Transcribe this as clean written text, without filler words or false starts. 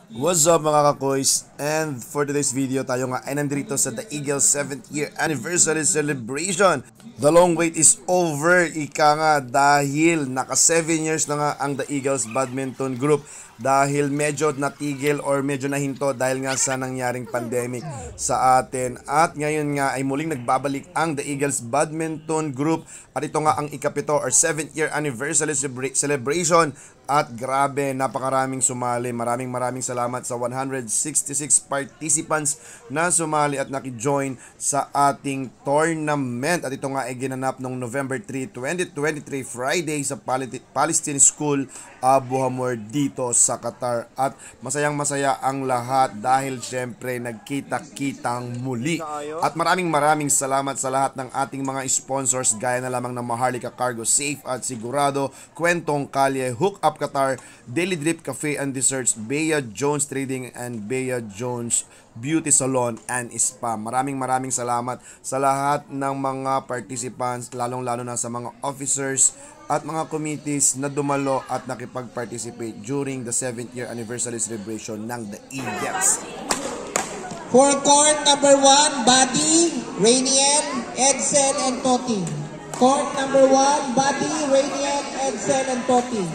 What's up mga kakoys? And for today's video, tayo nga ay nandito sa The Eagles 7th year anniversary celebration. The long wait is over, ika nga, dahil naka 7 years na nga ang The Eagles Badminton Group. Dahil medyo natigil or medyo nahinto dahil nga sa nangyaring pandemic sa atin. At ngayon nga ay muling nagbabalik ang The Eagles Badminton Group. At ito nga ang ikapito or 7th year anniversary celebration. At grabe, napakaraming sumali. Maraming salamat sa 166 participants na sumali at nakijoin sa ating tournament. At ito nga ay ginanap noong November 3, 2023, Friday sa Palestine School, Abu Hamur dito sa Qatar. At masayang-masaya ang lahat dahil syempre nagkita-kitang muli. At maraming salamat sa lahat ng ating mga sponsors gaya na lamang ng Maharlika Cargo Safe at Sigurado, Kwentong Kalye, Hook Up Qatar, Daily Drip Cafe and Desserts, Bea Jones Trading and Bea Jones Beauty Salon and Spa. Maraming salamat sa lahat ng mga participants, lalong-lalo na sa mga officers at mga committees na dumalo at nakipag-participate during the 7th year anniversary celebration ng The Eagles. For court number 1, Buddy, Rainiel, Edsel, and Toti. Court number 1, Buddy, Rainiel, Edsel, and Toti.